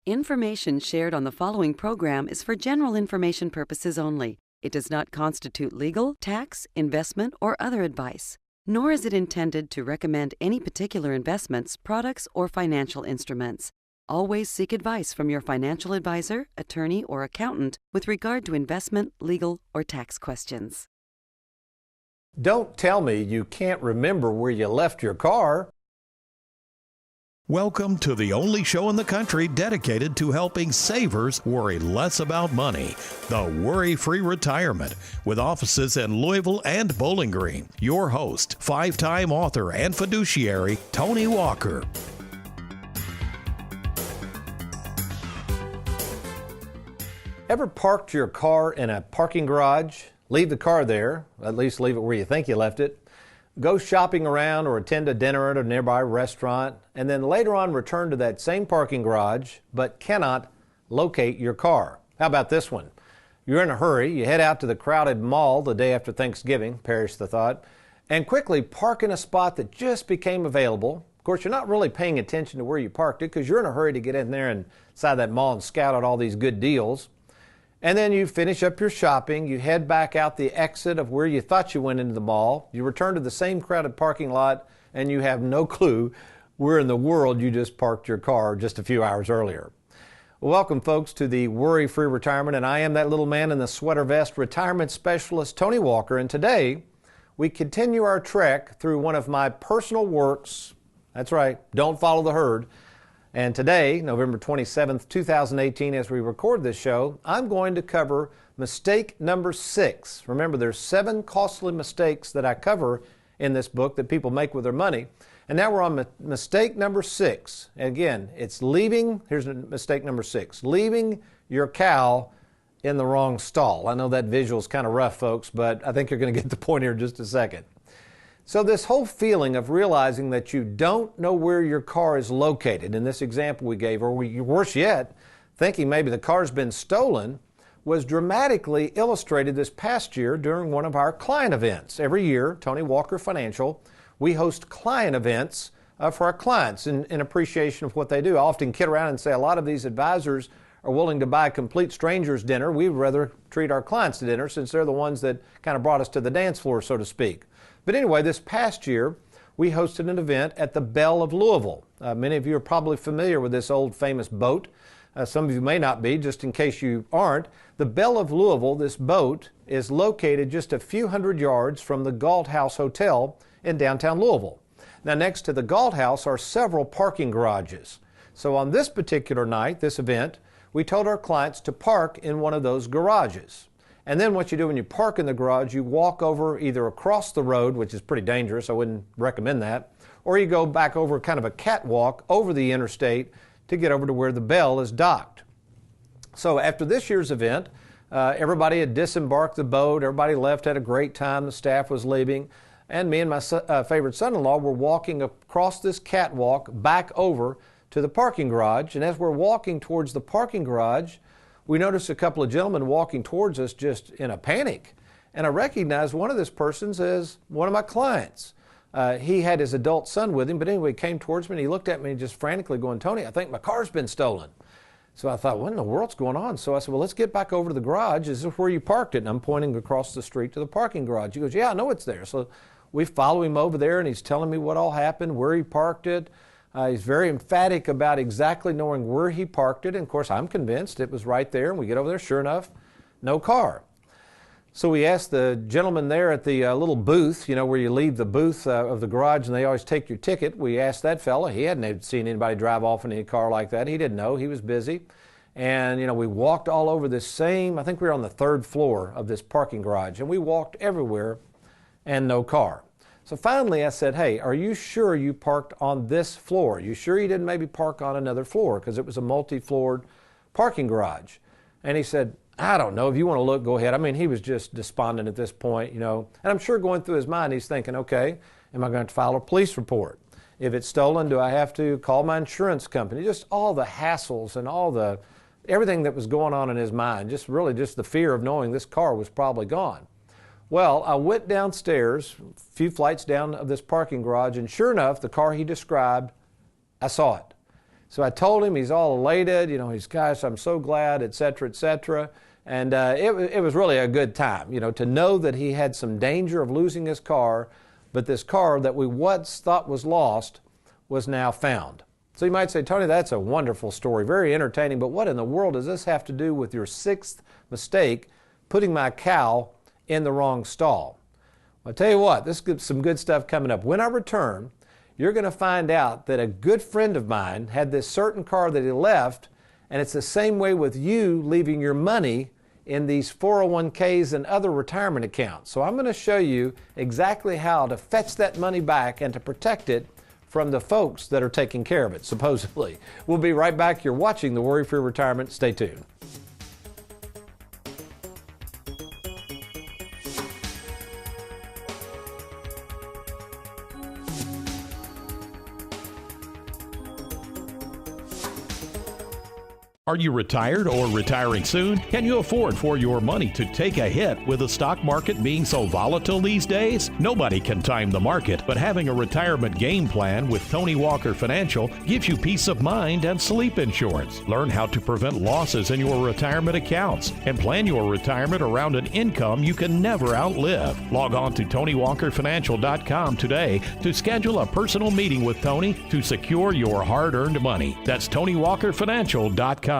Information shared on the following program is for general information purposes only. It does not constitute legal, tax, investment, or other advice, nor is it intended to recommend any particular investments, products, or financial instruments. Always seek advice from your financial advisor, attorney, or accountant with regard to investment, legal, or tax questions. Don't tell me you can't remember where you left your car. Welcome to the only show in the country dedicated to helping savers worry less about money, the WorryFree Retirement, with offices in Louisville and Bowling Green. Your host, five-time author and fiduciary, Tony Walker. Ever parked your car in a parking garage? Leave the car there, at least leave it where you think you left it. Go shopping around or attend a dinner at a nearby restaurant, and then later on return to that same parking garage, but cannot locate your car. How about this one? You're in a hurry, you head out to the crowded mall the day after Thanksgiving, perish the thought, and quickly park in a spot that just became available. Of course, you're not really paying attention to where you parked it because you're in a hurry to get in there and inside that mall and scout out all these good deals. And then you finish up your shopping, you head back out the exit of where you thought you went into the mall, you return to the same crowded parking lot, and you have no clue where in the world you just parked your car just a few hours earlier. Welcome, folks, to the WorryFree Retirement, and I am that little man in the sweater vest, retirement specialist Tony Walker, and today we continue our trek through one of my personal works. That's right, don't follow the herd. And today, November 27th, 2018, as we record this show, I'm going to cover mistake number 6. Remember, there's 7 costly mistakes that I cover in this book that people make with their money. And now we're on mistake number 6. And again, it's here's mistake number 6, leaving your cow in the wrong stall. I know that visual is kind of rough, folks, but I think you're going to get the point here in just a second. So this whole feeling of realizing that you don't know where your car is located, in this example we gave, or worse yet, thinking maybe the car's been stolen, was dramatically illustrated this past year during one of our client events. Every year, Tony Walker Financial, we host client events for our clients in appreciation of what they do. I often kid around and say a lot of these advisors are willing to buy complete strangers dinner. We'd rather treat our clients to dinner since they're the ones that kind of brought us to the dance floor, so to speak. But anyway, this past year, we hosted an event at the Belle of Louisville. Many of you are probably familiar with this old famous boat. Some of you may not be, just in case you aren't. The Belle of Louisville, this boat, is located just a few hundred yards from the Galt House Hotel in downtown Louisville. Now, next to the Galt House are several parking garages. So on this particular night, this event, we told our clients to park in one of those garages. And then what you do when you park in the garage, you walk over either across the road, which is pretty dangerous, I wouldn't recommend that, or you go back over kind of a catwalk over the interstate to get over to where the Belle is docked. So after this year's event, everybody had disembarked the boat, everybody left, had a great time, the staff was leaving, and me and my favorite son-in-law were walking across this catwalk back over to the parking garage. And as we're walking towards the parking garage, we noticed a couple of gentlemen walking towards us just in a panic. And I recognized one of this persons as one of my clients. He had his adult son with him, but anyway, he came towards me and he looked at me just frantically going, "Tony, I think my car's been stolen." So I thought, what in the world's going on? So I said, well, let's get back over to the garage. Is this where you parked it? And I'm pointing across the street to the parking garage. He goes, "Yeah, I know it's there." So we follow him over there and he's telling me what all happened, where he parked it. He's very emphatic about exactly knowing where he parked it. And of course, I'm convinced it was right there. And we get over there, sure enough, no car. So we asked the gentleman there at the little booth, where you leave the booth of the garage and they always take your ticket. We asked that fella. He hadn't seen anybody drive off in any car like that. He didn't know. He was busy. And, we walked all over this same, I think we were on the 3rd floor of this parking garage. And we walked everywhere and no car. So finally I said, "Hey, are you sure you parked on this floor? You sure you didn't maybe park on another floor?" Because it was a multi-floored parking garage. And he said, "I don't know. If you want to look, go ahead." I mean, he was just despondent at this point, And I'm sure going through his mind, he's thinking, okay, am I going to file a police report? If it's stolen, do I have to call my insurance company? Just all the hassles and everything that was going on in his mind, just the fear of knowing this car was probably gone. Well, I went downstairs, a few flights down of this parking garage, and sure enough, the car he described, I saw it. So I told him, he's all elated, he's, gosh, I'm so glad, et cetera, et cetera. And it was really a good time, to know that he had some danger of losing his car, but this car that we once thought was lost was now found. So you might say, Tony, that's a wonderful story, very entertaining, but what in the world does this have to do with your sixth mistake, putting my cow in the wrong stall? Well, I'll tell you what, this is some good stuff coming up. When I return, you're going to find out that a good friend of mine had this certain car that he left, and it's the same way with you leaving your money in these 401ks and other retirement accounts. So I'm going to show you exactly how to fetch that money back and to protect it from the folks that are taking care of it, supposedly. We'll be right back. You're watching the Worry-Free Retirement. Stay tuned. Are you retired or retiring soon? Can you afford for your money to take a hit with the stock market being so volatile these days? Nobody can time the market, but having a retirement game plan with Tony Walker Financial gives you peace of mind and sleep insurance. Learn how to prevent losses in your retirement accounts and plan your retirement around an income you can never outlive. Log on to TonyWalkerFinancial.com today to schedule a personal meeting with Tony to secure your hard-earned money. That's TonyWalkerFinancial.com.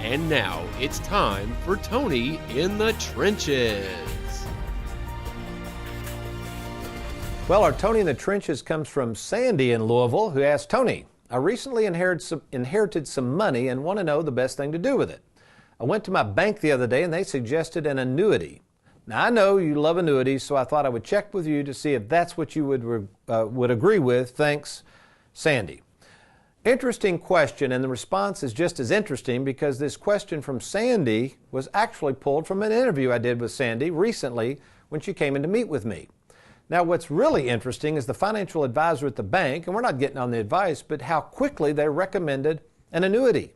And now it's time for Tony in the Trenches. Well, our Tony in the Trenches comes from Sandy in Louisville, who asked, Tony, I recently inherited some money and want to know the best thing to do with it. I went to my bank the other day and they suggested an annuity. Now, I know you love annuities, so I thought I would check with you to see if that's what you would agree with. Thanks, Sandy. Interesting question, and the response is just as interesting because this question from Sandy was actually pulled from an interview I did with Sandy recently when she came in to meet with me. Now, what's really interesting is the financial advisor at the bank, and we're not getting on the advice, but how quickly they recommended an annuity.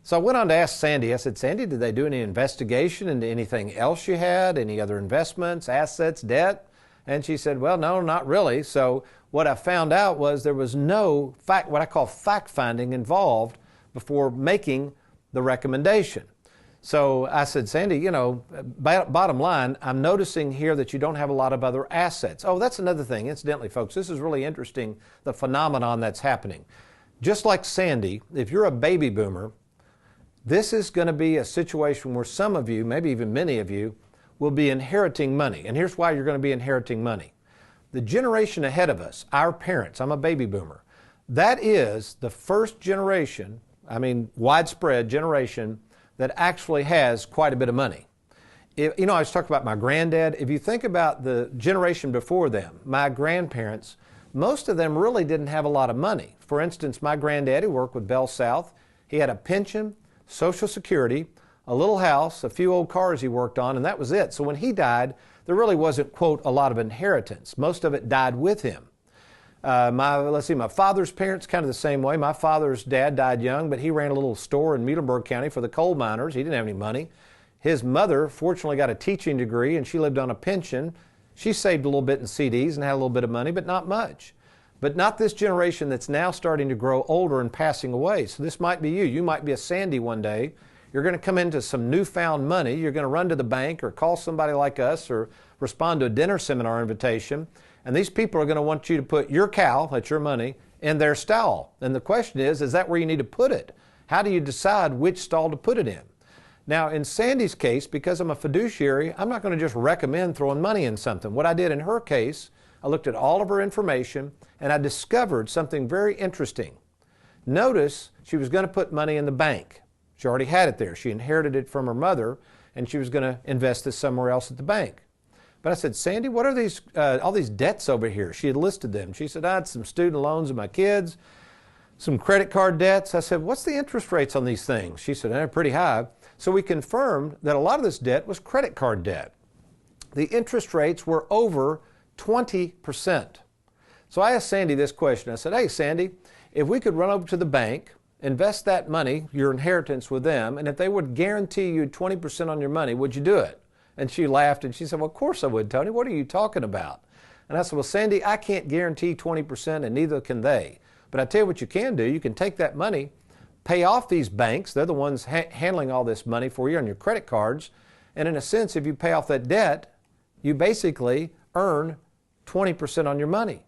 So I went on to ask Sandy, I said, Sandy, did they do any investigation into anything else you had, any other investments, assets, debt? And she said, well, no, not really. So what I found out was there was no what I call fact-finding involved before making the recommendation. So I said, Sandy, bottom line, I'm noticing here that you don't have a lot of other assets. Oh, that's another thing. Incidentally, folks, this is really interesting, the phenomenon that's happening. Just like Sandy, if you're a baby boomer, this is going to be a situation where some of you, maybe even many of you, will be inheriting money. And here's why you're going to be inheriting money. The generation ahead of us, our parents, I'm a baby boomer, that is the first generation, widespread generation, that actually has quite a bit of money. I was talking about my granddad. If you think about the generation before them, my grandparents, most of them really didn't have a lot of money. For instance, my granddaddy worked with Bell South. He had a pension, Social Security, a little house, a few old cars he worked on, and that was it. So when he died, there really wasn't, quote, a lot of inheritance. Most of it died with him. My father's parents, kind of the same way. My father's dad died young, but he ran a little store in Muhlenberg County for the coal miners. He didn't have any money. His mother fortunately got a teaching degree, and she lived on a pension. She saved a little bit in CDs and had a little bit of money, but not much. But not this generation that's now starting to grow older and passing away. So this might be you. You might be a Sandy one day. You're going to come into some newfound money. You're going to run to the bank or call somebody like us or respond to a dinner seminar invitation. And these people are going to want you to put your cow, that's your money, in their stall. And the question is that where you need to put it? How do you decide which stall to put it in? Now, in Sandy's case, because I'm a fiduciary, I'm not going to just recommend throwing money in something. What I did in her case, I looked at all of her information and I discovered something very interesting. Notice she was going to put money in the bank. She already had it there. She inherited it from her mother and she was going to invest this somewhere else at the bank. But I said, Sandy, what are these, all these debts over here? She had listed them. She said, I had some student loans of my kids, some credit card debts. I said, what's the interest rates on these things? She said, they're pretty high. So we confirmed that a lot of this debt was credit card debt. The interest rates were over 20%. So I asked Sandy this question. I said, hey, Sandy, if we could run over to the bank, invest that money, your inheritance with them, and if they would guarantee you 20% on your money, would you do it? And she laughed and she said, well, of course I would, Tony. What are you talking about? And I said, well, Sandy, I can't guarantee 20% and neither can they. But I tell you what you can do. You can take that money, pay off these banks. They're the ones handling all this money for you on your credit cards. And in a sense, if you pay off that debt, you basically earn 20% on your money.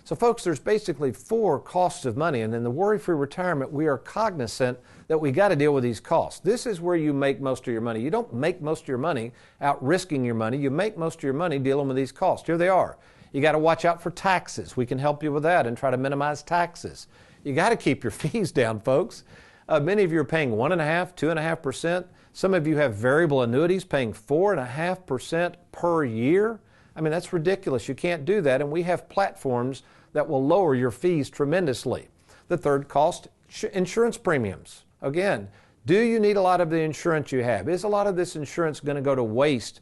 So folks, there's basically 4 costs of money, and in the Worry-Free Retirement, we are cognizant that we got to deal with these costs. This is where you make most of your money. You don't make most of your money out risking your money. You make most of your money dealing with these costs. Here they are. You got to watch out for taxes. We can help you with that and try to minimize taxes. You got to keep your fees down, folks. Many of you are paying 1.5%, 2.5%. Some of you have variable annuities paying 4.5% per year. I mean, that's ridiculous. You can't do that, and we have platforms that will lower your fees tremendously. The third cost, insurance premiums. Again, do you need a lot of the insurance you have? Is a lot of this insurance going to go to waste?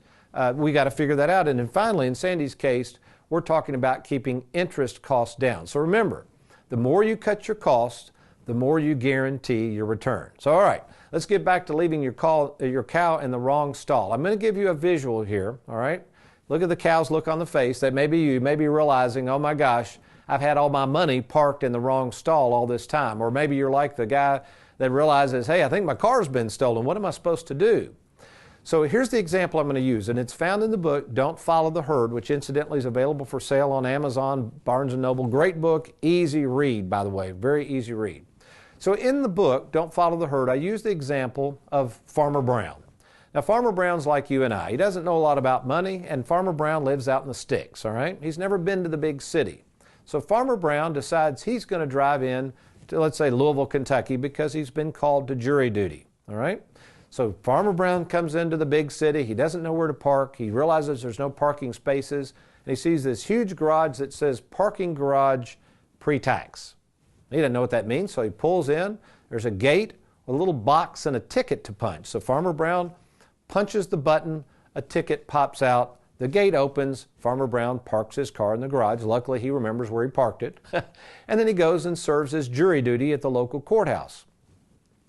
We got to figure that out. And then finally, in Sandy's case, we're talking about keeping interest costs down. So remember, the more you cut your costs, the more you guarantee your return. So all right, let's get back to leaving your cow in the wrong stall. I'm going to give you a visual here, all right? Look at the cow's look on the face. That maybe you may be realizing, oh my gosh, I've had all my money parked in the wrong stall all this time. Or maybe you're like the guy that realizes, hey, I think my car's been stolen. What am I supposed to do? So here's the example I'm going to use, and it's found in the book, Don't Follow the Herd, which incidentally is available for sale on Amazon, Barnes & Noble. Great book, easy read, by the way, very easy read. So in the book, Don't Follow the Herd, I use the example of Farmer Brown. Now, Farmer Brown's like you and I. He doesn't know a lot about money, and Farmer Brown lives out in the sticks, all right? He's never been to the big city. So Farmer Brown decides he's going to drive in to, let's say, Louisville, Kentucky, because he's been called to jury duty, all right? So Farmer Brown comes into the big city. He doesn't know where to park. He realizes there's no parking spaces, and he sees this huge garage that says parking garage pre-tax. He doesn't know what that means, so he pulls in. There's a gate, a little box, and a ticket to punch. So Farmer Brown punches the button, a ticket pops out, the gate opens, Farmer Brown parks his car in the garage. Luckily, he remembers where he parked it. And then he goes and serves his jury duty at the local courthouse.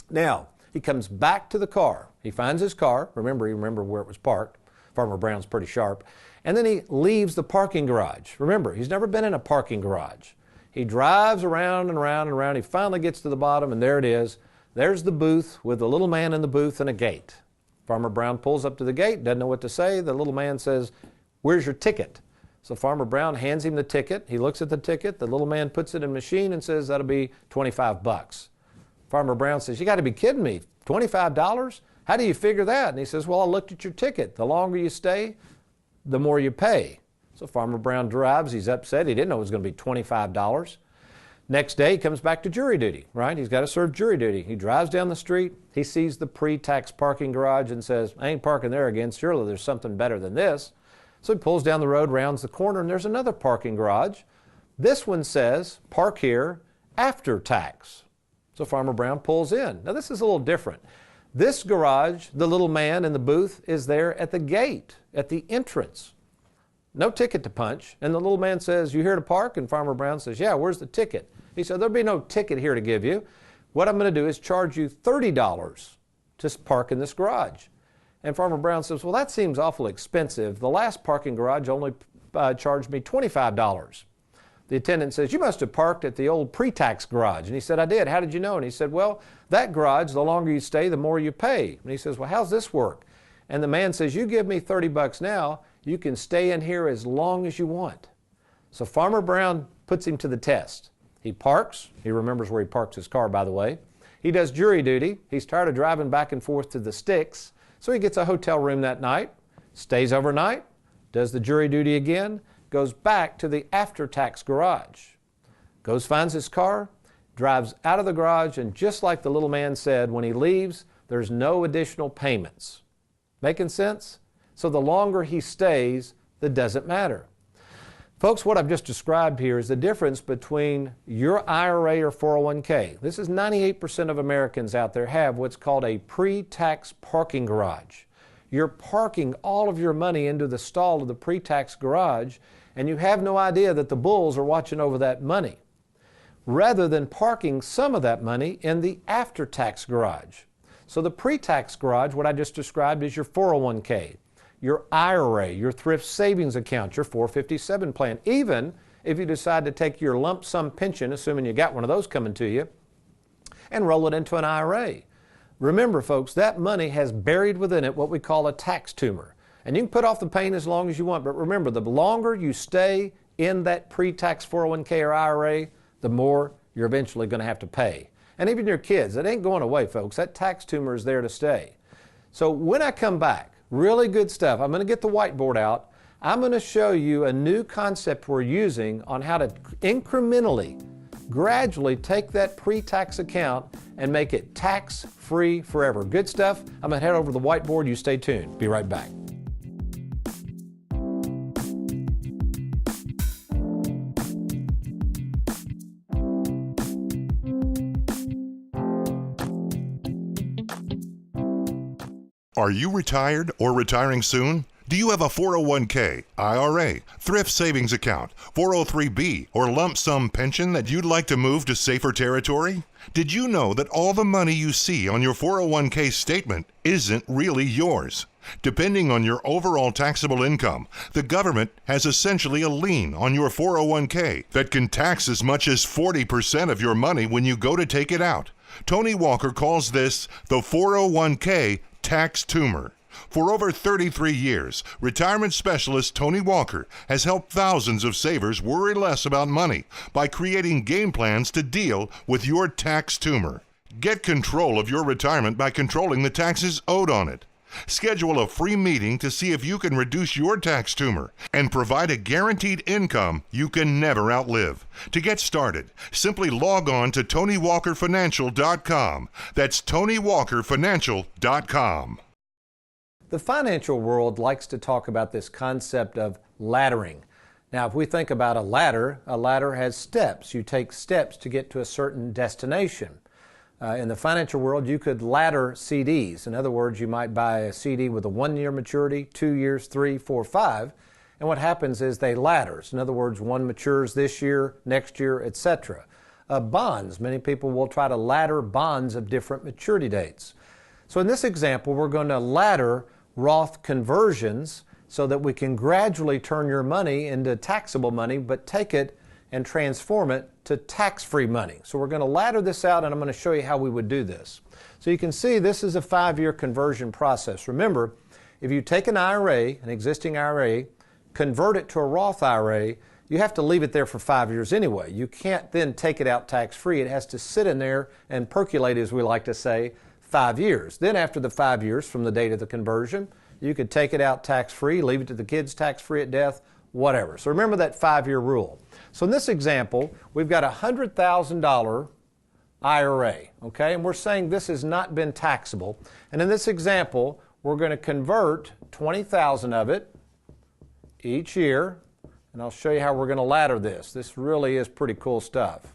Now, he comes back to the car. He finds his car. Remember, he remembered where it was parked. Farmer Brown's pretty sharp. And then he leaves the parking garage. Remember, he's never been in a parking garage. He drives around and around and around. He finally gets to the bottom, and there it is. There's the booth with the little man in the booth and a gate. Farmer Brown pulls up to the gate, doesn't know what to say. The little man says, "Where's your ticket?" So Farmer Brown hands him the ticket. He looks at the ticket. The little man puts it in a machine and says, "That'll be $25. Farmer Brown says, "You got to be kidding me. $25? How do you figure that?" And he says, "Well, I looked at your ticket. The longer you stay, the more you pay." So Farmer Brown drives. He's upset. He didn't know it was going to be $25. Next day, he comes back to jury duty, right? He's got to serve jury duty. He drives down the street. He sees the pre-tax parking garage and says, "I ain't parking there again. Surely there's something better than this." So he pulls down the road, rounds the corner, and there's another parking garage. This one says, "Park here after tax." So Farmer Brown pulls in. Now this is a little different. This garage, the little man in the booth is there at the gate, at the entrance. No ticket to punch. And the little man says, "You here to park?" And Farmer Brown says, "Yeah, where's the ticket?" He said, "There'll be no ticket here to give you. What I'm going to do is charge you $30 to park in this garage." And Farmer Brown says, "Well, that seems awful expensive. The last parking garage only charged me $25. The attendant says, "You must have parked at the old pre-tax garage." And he said, "I did. How did you know?" And he said, "Well, that garage, the longer you stay, the more you pay." And he says, "Well, how's this work?" And the man says, "You give me $30 now, you can stay in here as long as you want." So Farmer Brown puts him to the test. He parks. He remembers where he parks his car, by the way. He does jury duty. He's tired of driving back and forth to the sticks. So he gets a hotel room that night, stays overnight, does the jury duty again, goes back to the after-tax garage, goes, finds his car, drives out of the garage, and just like the little man said, when he leaves, there's no additional payments. Making sense? So the longer he stays, that doesn't matter. Folks, what I've just described here is the difference between your IRA or 401k. This is 98% of Americans out there have what's called a pre-tax parking garage. You're parking all of your money into the stall of the pre-tax garage, and you have no idea that the bulls are watching over that money, rather than parking some of that money in the after-tax garage. So the pre-tax garage, what I just described, is your 401k. your IRA, your thrift savings account, your 457 plan, even if you decide to take your lump sum pension, assuming you got one of those coming to you, and roll it into an IRA. Remember, folks, that money has buried within it what we call a tax tumor. And you can put off the pain as long as you want, but remember, the longer you stay in that pre-tax 401k or IRA, the more you're eventually going to have to pay. And even your kids, it ain't going away, folks. That tax tumor is there to stay. So when I come back, really good stuff. I'm going to get the whiteboard out. I'm going to show you a new concept we're using on how to incrementally, gradually take that pre-tax account and make it tax-free forever. Good stuff. I'm going to head over to the whiteboard. You stay tuned. Be right back. Are you retired or retiring soon? Do you have a 401k, IRA, thrift savings account, 403b, or lump sum pension that you'd like to move to safer territory? Did you know that all the money you see on your 401k statement isn't really yours? Depending on your overall taxable income, the government has essentially a lien on your 401k that can tax as much as 40% of your money when you go to take it out. Tony Walker calls this the 401k tax tumor. For over 33 years, retirement specialist Tony Walker has helped thousands of savers worry less about money by creating game plans to deal with your tax tumor. Get control of your retirement by controlling the taxes owed on it. Schedule a free meeting to see if you can reduce your tax tumor and provide a guaranteed income you can never outlive. To get started, simply log on to TonyWalkerFinancial.com. That's TonyWalkerFinancial.com. The financial world likes to talk about this concept of laddering. Now, if we think about a ladder has steps. You take steps to get to a certain destination. In the financial world, you could ladder CDs. In other words, you might buy a CD with a 1-year maturity, 2 years, 3, 4, 5. And what happens is they ladders. In other words, one matures this year, next year, etc. Bonds. Many people will try to ladder bonds of different maturity dates. So in this example, we're going to ladder Roth conversions so that we can gradually turn your money into taxable money, but take it and transform it to tax-free money. So we're going to ladder this out, and I'm going to show you how we would do this. So you can see this is a 5-year conversion process. Remember, if you take an IRA, an existing IRA, convert it to a Roth IRA, you have to leave it there for 5 years anyway. You can't then take it out tax-free. It has to sit in there and percolate, as we like to say, 5 years. Then after the 5 years from the date of the conversion, you could take it out tax-free, leave it to the kids tax-free at death, whatever. So remember that 5-year rule. So in this example, we've got a $100,000 IRA, okay? And we're saying this has not been taxable. And in this example, we're going to convert 20,000 of it each year. And I'll show you how we're going to ladder this. This really is pretty cool stuff.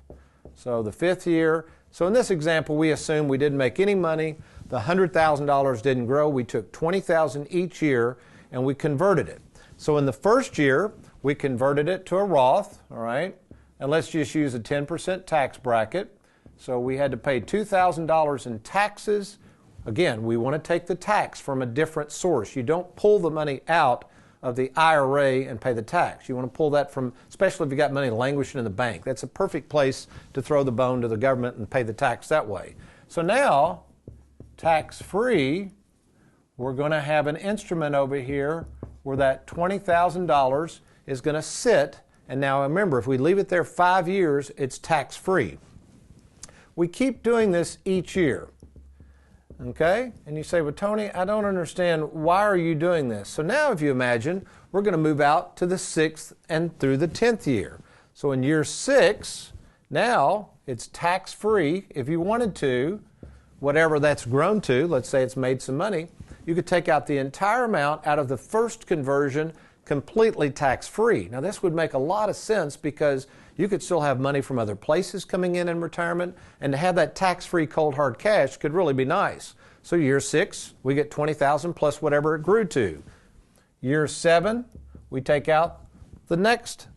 So the 5th year. So in this example, we assume we didn't make any money. The $100,000 didn't grow. We took 20,000 each year and we converted it. So in the first year, we converted it to a Roth, all right? And let's just use a 10% tax bracket. So we had to pay $2,000 in taxes. Again, we want to take the tax from a different source. You don't pull the money out of the IRA and pay the tax. You want to pull that from, especially if you got money languishing in the bank. That's a perfect place to throw the bone to the government and pay the tax that way. So now, tax-free, we're going to have an instrument over here where that $20,000 is going to sit. And now remember, if we leave it there 5 years, it's tax-free. We keep doing this each year. Okay? And you say, well, Tony, I don't understand. Why are you doing this? So now if you imagine, we're going to move out to the 6th and through the 10th year. So in year 6, now it's tax-free. If you wanted to, whatever that's grown to, let's say it's made some money, you could take out the entire amount out of the first conversion completely tax-free. Now this would make a lot of sense because you could still have money from other places coming in retirement, and to have that tax-free cold hard cash could really be nice. So year 6, we get $20,000 plus whatever it grew to. Year 7, we take out the next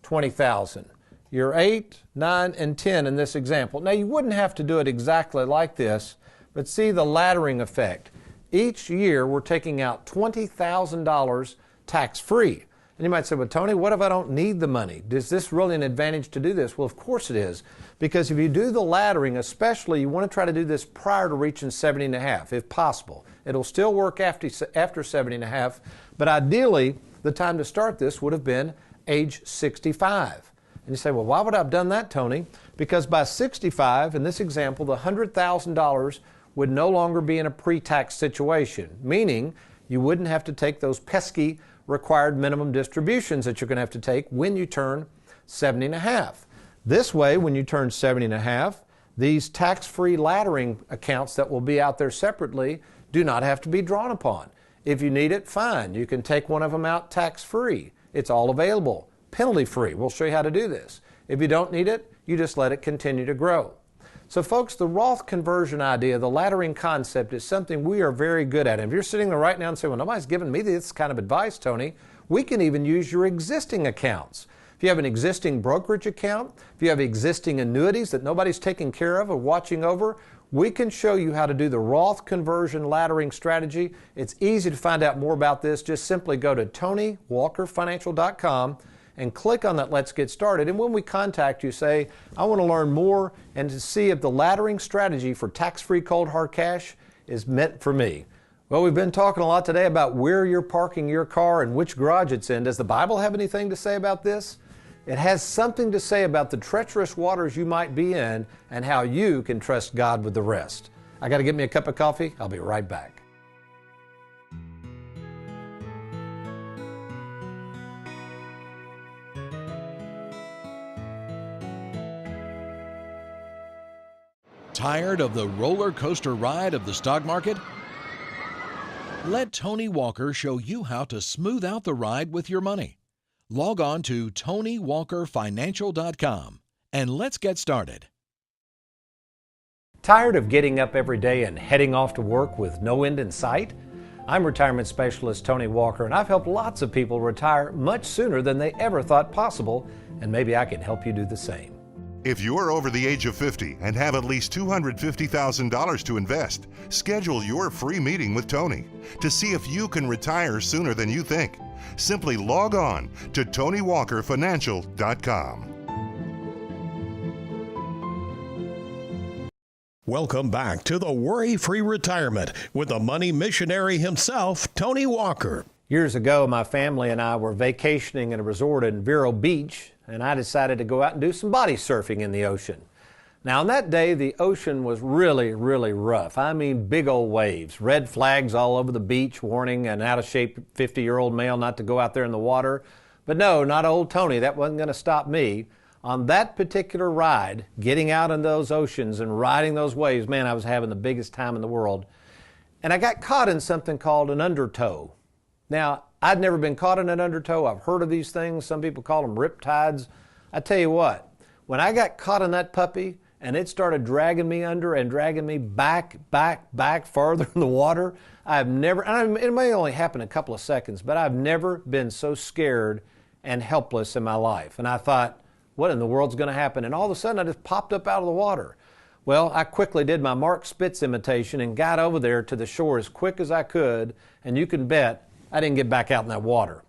$20,000. Year 8, 9, and 10 in this example. Now you wouldn't have to do it exactly like this, but see the laddering effect. Each year, we're taking out $20,000 tax-free. And you might say, well, Tony, what if I don't need the money? Is this really an advantage to do this? Well, of course it is. Because if you do the laddering, especially, you want to try to do this prior to reaching 70 and a half, if possible. It'll still work after 70 and a half, but ideally, the time to start this would have been age 65. And you say, well, why would I have done that, Tony? Because by 65, in this example, the $100,000 would no longer be in a pre-tax situation, meaning you wouldn't have to take those pesky required minimum distributions that you're going to have to take when you turn 70 and a half. This way, when you turn 70 and a half, these tax-free laddering accounts that will be out there separately do not have to be drawn upon. If you need it, fine. You can take one of them out tax-free. It's all available, penalty-free. We'll show you how to do this. If you don't need it, you just let it continue to grow. So folks, the Roth conversion idea, the laddering concept, is something we are very good at. And if you're sitting there right now and saying, well, nobody's giving me this kind of advice, Tony, we can even use your existing accounts. If you have an existing brokerage account, if you have existing annuities that nobody's taking care of or watching over, we can show you how to do the Roth conversion laddering strategy. It's easy to find out more about this. Just simply go to TonyWalkerFinancial.com and click on that Let's Get Started. And when we contact you, say, I want to learn more and to see if the laddering strategy for tax-free cold hard cash is meant for me. Well, we've been talking a lot today about where you're parking your car and which garage it's in. Does the Bible have anything to say about this? It has something to say about the treacherous waters you might be in and how you can trust God with the rest. I got to get me a cup of coffee. I'll be right back. Tired of the roller coaster ride of the stock market? Let Tony Walker show you how to smooth out the ride with your money. Log on to TonyWalkerFinancial.com and let's get started. Tired of getting up every day and heading off to work with no end in sight? I'm retirement specialist Tony Walker, and I've helped lots of people retire much sooner than they ever thought possible, and maybe I can help you do the same. If you're over the age of 50 and have at least $250,000 to invest, schedule your free meeting with Tony to see if you can retire sooner than you think. Simply log on to TonyWalkerFinancial.com. Welcome back to the WorryFree Retirement with the money missionary himself, Tony Walker. Years ago, my family and I were vacationing at a resort in Vero Beach, and I decided to go out and do some body surfing in the ocean. Now, on that day, the ocean was really, really rough. I mean, big old waves, red flags all over the beach, warning an out-of-shape 50-year-old male not to go out there in the water. But no, not old Tony. That wasn't going to stop me. On that particular ride, getting out in those oceans and riding those waves, man, I was having the biggest time in the world. And I got caught in something called an undertow. Now, I'd never been caught in an undertow. I've heard of these things. Some people call them riptides. I tell you what, when I got caught in that puppy and it started dragging me under and dragging me back farther in the water, I've never, and it may only happen a couple of seconds, but I've never been so scared and helpless in my life. And I thought, what in the world's going to happen? And all of a sudden, I just popped up out of the water. Well, I quickly did my Mark Spitz imitation and got over there to the shore as quick as I could, and you can bet I didn't get back out in that water.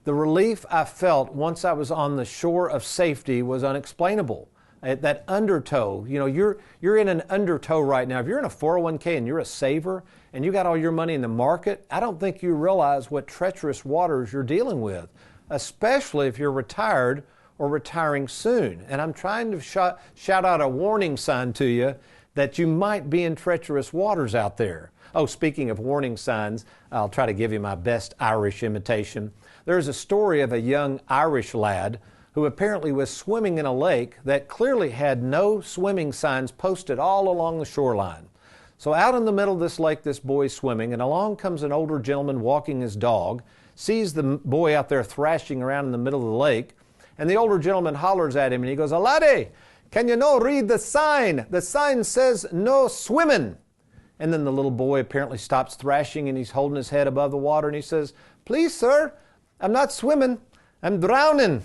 The relief I felt once I was on the shore of safety was unexplainable. That undertow, you know, you're in an undertow right now. If you're in a 401k and you're a saver and you got all your money in the market, I don't think you realize what treacherous waters you're dealing with, especially if you're retired or retiring soon. And I'm trying to shout out a warning sign to you that you might be in treacherous waters out there. Oh, speaking of warning signs, I'll try to give you my best Irish imitation. There's a story of a young Irish lad who apparently was swimming in a lake that clearly had no swimming signs posted all along the shoreline. So out in the middle of this lake, this boy's swimming, and along comes an older gentleman walking his dog, sees the boy out there thrashing around in the middle of the lake, and the older gentleman hollers at him and he goes, "Laddie, can you no read the sign? The sign says no swimming." And then the little boy apparently stops thrashing and he's holding his head above the water and he says, "Please, sir, I'm not swimming, I'm drowning."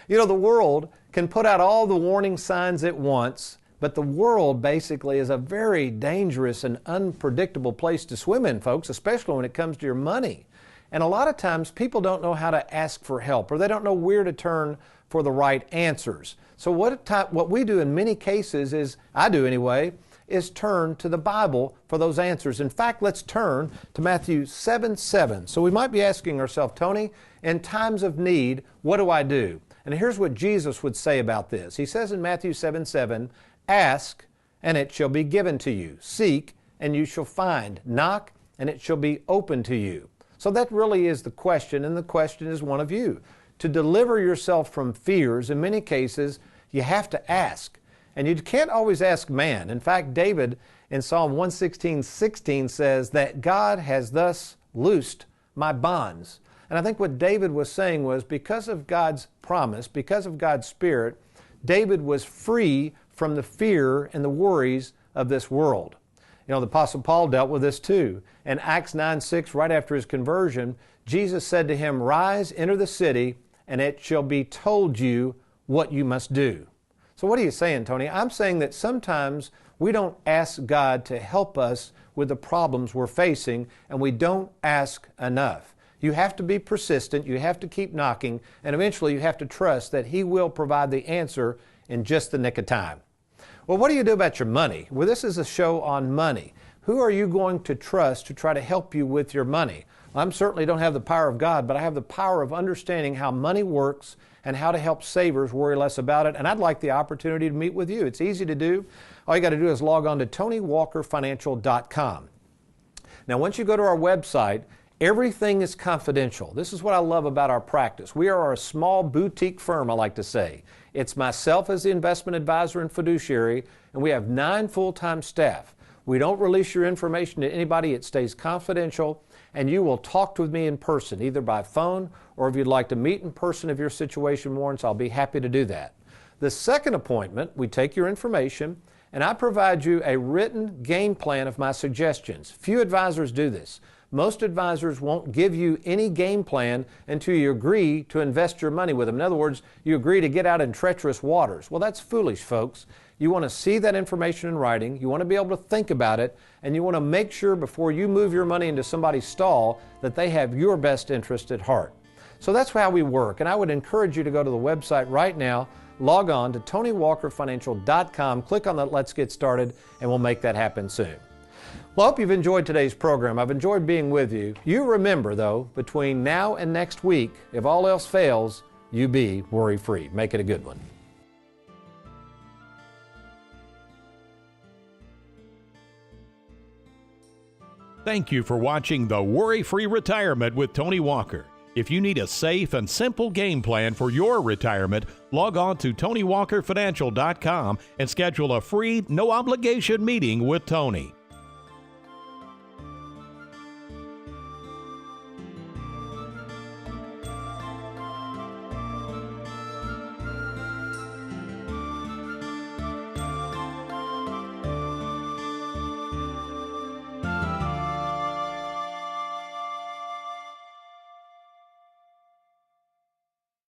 You know, the world can put out all the warning signs it wants, But the world basically is a very dangerous and unpredictable place to swim in, folks, especially when it comes to your money. And a lot of times people don't know how to ask for help, or they don't know where to turn for the right answers. So what we do in many cases is, I do anyway, is turn to the Bible for those answers. In fact, let's turn to Matthew 7:7. So we might be asking ourselves, Tony, in times of need, what do I do? And here's what Jesus would say about this. He says in Matthew 7:7, ask, and it shall be given to you. Seek, and you shall find. Knock, and it shall be open to you. So that really is the question, and the question is one of you. To deliver yourself from fears, in many cases, you have to ask. And you can't always ask man. In fact, David in Psalm 116:16 says that God has thus loosed my bonds. And I think what David was saying was, because of God's promise, because of God's Spirit, David was free from the fear and the worries of this world. You know, the Apostle Paul dealt with this too. In Acts 9:6, right after his conversion, Jesus said to him, rise, enter the city, and it shall be told you what you must do. So what are you saying, Tony? I'm saying that sometimes we don't ask God to help us with the problems we're facing, and we don't ask enough. You have to be persistent, you have to keep knocking, and eventually you have to trust that He will provide the answer in just the nick of time. Well, what do you do about your money? Well, this is a show on money. Who are you going to trust to try to help you with your money? I certainly don't have the power of God, but I have the power of understanding how money works and how to help savers worry less about it. And I'd like the opportunity to meet with you. It's easy to do. All you got to do is log on to TonyWalkerFinancial.com. Now, once you go to our website, everything is confidential. This is what I love about our practice. We are a small boutique firm, I like to say. It's myself as the investment advisor and fiduciary, and we have 9 full-time staff. We don't release your information to anybody. It stays confidential, and you will talk with me in person, either by phone or if you'd like to meet in person if your situation warrants, I'll be happy to do that. The second appointment, we take your information, and I provide you a written game plan of my suggestions. Few advisors do this. Most advisors won't give you any game plan until you agree to invest your money with them. In other words, you agree to get out in treacherous waters. Well, that's foolish, folks. You want to see that information in writing, you want to be able to think about it, and you want to make sure before you move your money into somebody's stall that they have your best interest at heart. So that's how we work, and I would encourage you to go to the website right now, log on to TonyWalkerFinancial.com, click on that Let's Get Started, and we'll make that happen soon. Well, I hope you've enjoyed today's program. I've enjoyed being with you. You remember, though, between now and next week, if all else fails, you be worry-free. Make it a good one. Thank you for watching the Worry-Free Retirement with Tony Walker. If you need a safe and simple game plan for your retirement, log on to TonyWalkerFinancial.com and schedule a free, no-obligation meeting with Tony.